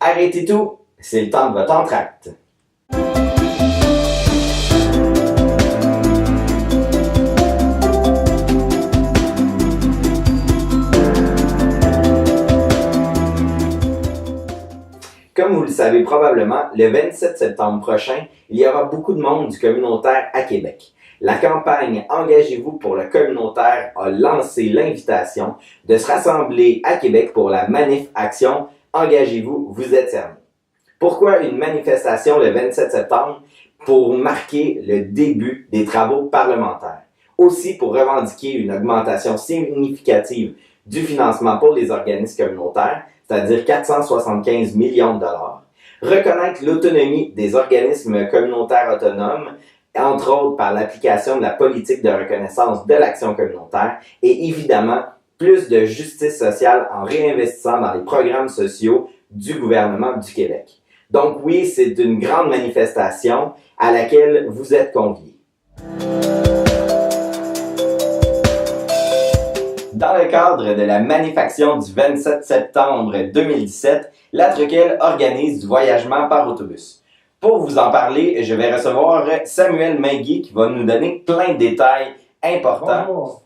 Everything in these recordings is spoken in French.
Arrêtez tout, c'est le temps de votre entracte. Comme vous le savez probablement, le 27 septembre prochain, il y aura beaucoup de monde du communautaire à Québec. La campagne Engagez-vous pour le communautaire a lancé l'invitation de se rassembler à Québec pour la Manif Action Engagez-vous, vous êtes servi. Pourquoi une manifestation le 27 septembre? Pour marquer le début des travaux parlementaires. Aussi pour revendiquer une augmentation significative du financement pour les organismes communautaires, c'est-à-dire 475 millions de dollars. Reconnaître l'autonomie des organismes communautaires autonomes, entre autres par l'application de la politique de reconnaissance de l'action communautaire et évidemment plus de justice sociale en réinvestissant dans les programmes sociaux du gouvernement du Québec. Donc oui, c'est une grande manifestation à laquelle vous êtes conviés. Dans le cadre de la Manif-Action du 27 septembre 2017, la Troquelle organise du voyagement par autobus. Pour vous en parler, je vais recevoir Samuel Mainguy qui va nous donner plein de détails importants. Bonjour.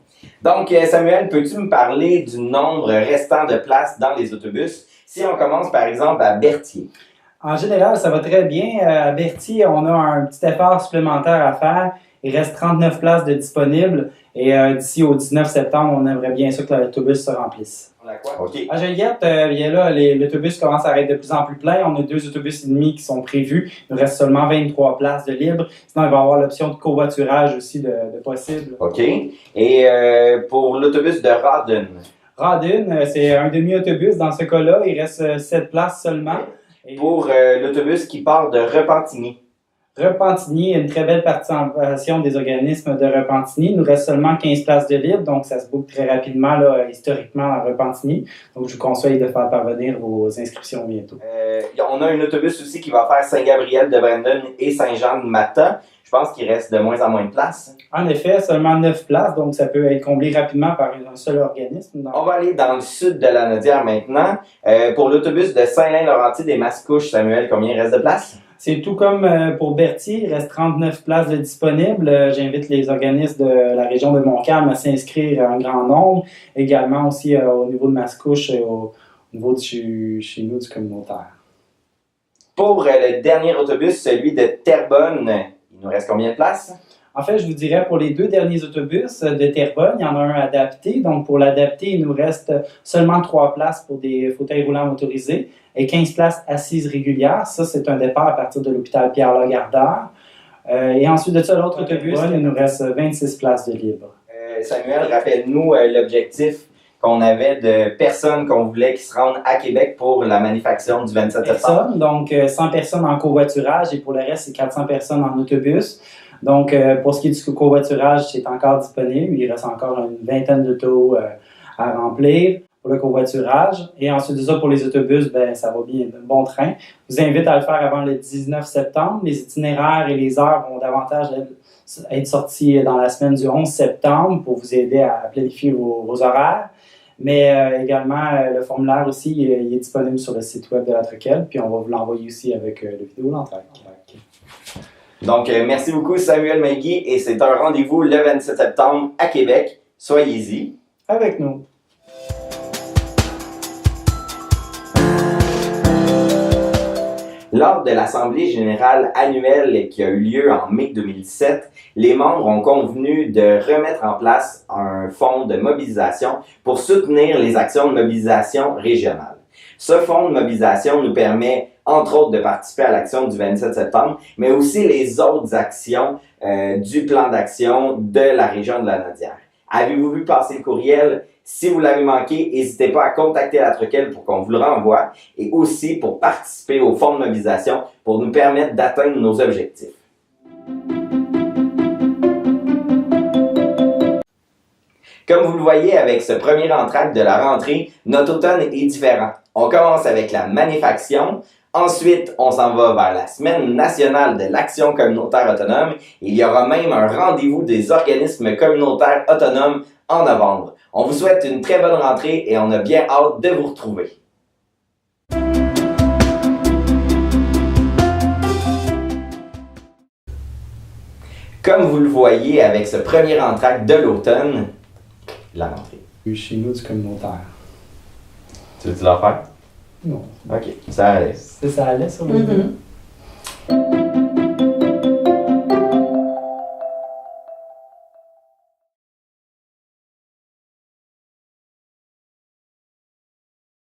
Donc, Samuel, peux-tu me parler du nombre restant de places dans les autobus si on commence par exemple à Berthier? En général, ça va très bien. À Berthier, on a un petit effort supplémentaire à faire. Il reste 39 places de disponibles et d'ici au 19 septembre, on aimerait bien ça que l'autobus se remplisse. OK. À Joliette, l'autobus commence à être de plus en plus plein. On a 2 autobus et demi qui sont prévus. Il nous reste seulement 23 places de libres. Sinon, il va y avoir l'option de covoiturage aussi de possible. OK. Et pour l'autobus de Rawdon? Rawdon, c'est un demi-autobus. Dans ce cas-là, il reste 7 places seulement. Et pour l'autobus qui part de Repentigny? Repentigny, une très belle participation des organismes de Repentigny. Il nous reste seulement 15 places de libre, donc ça se boucle très rapidement, là, historiquement, à Repentigny. Donc, je vous conseille de faire parvenir vos inscriptions bientôt. On a un autobus aussi qui va faire Saint-Gabriel de Brandon et Saint-Jean-de-Matha. Je pense qu'il reste de moins en moins de places. En effet, seulement 9 places, donc ça peut être comblé rapidement par un seul organisme. On va aller dans le sud de la Naudière maintenant. Pour l'autobus de Saint-Lin-Laurentide et Mascouche, Samuel, combien il reste de places? C'est tout comme pour Berthier, il reste 39 places de disponibles. J'invite les organismes de la région de Montcalm à s'inscrire en grand nombre. Également aussi au niveau de Mascouche et au niveau chez nous du communautaire. Pour le dernier autobus, celui de Terrebonne, il nous reste combien de places? En fait, je vous dirais pour les 2 derniers autobus de Terrebonne, il y en a un adapté. Donc, pour l'adapté, il nous reste seulement 3 places pour des fauteuils roulants motorisés et 15 places assises régulières. Ça, c'est un départ à partir de l'hôpital Pierre-Lagardeur. Et ensuite de ça, l'autre autobus, il nous reste 26 places de libre. Samuel, rappelle-nous l'objectif qu'on avait de personnes qu'on voulait qui se rendent à Québec pour la manifestation du 27 septembre. Donc, 100 personnes en covoiturage et pour le reste, c'est 400 personnes en autobus. Donc, pour ce qui est du covoiturage, c'est encore disponible. Il reste encore une vingtaine d'autos à remplir pour le covoiturage. Et ensuite de ça, pour les autobus, ça va bien, un bon train. Je vous invite à le faire avant le 19 septembre. Les itinéraires et les heures vont davantage être sortis dans la semaine du 11 septembre pour vous aider à planifier vos horaires. Mais également, le formulaire aussi, il est disponible sur le site web de la Troquelle. Puis on va vous l'envoyer aussi avec le vidéo l'entrée. Donc, merci beaucoup Samuel Mainguy et c'est un rendez-vous le 27 septembre à Québec. Soyez-y. Avec nous. Lors de l'Assemblée générale annuelle qui a eu lieu en mai 2017, les membres ont convenu de remettre en place un fonds de mobilisation pour soutenir les actions de mobilisation régionales. Ce fonds de mobilisation nous permet, entre autres, de participer à l'action du 27 septembre, mais aussi les autres actions du plan d'action de la région de la Naudière. Avez-vous vu passer le courriel? Si vous l'avez manqué, n'hésitez pas à contacter la Troquelle pour qu'on vous le renvoie et aussi pour participer au fonds de mobilisation pour nous permettre d'atteindre nos objectifs. Comme vous le voyez avec ce premier entracte de la rentrée, notre automne est différent. On commence avec la Manif-Action. Ensuite, on s'en va vers la Semaine nationale de l'action communautaire autonome. Il y aura même un rendez-vous des organismes communautaires autonomes en novembre. On vous souhaite une très bonne rentrée et on a bien hâte de vous retrouver. comme vous le voyez avec ce premier entracte de l'automne, la rentrée. Chez nous, du communautaire. Tu veux-tu leur faire? Non. Ok, ça allait. Ça allait sur le Mhm.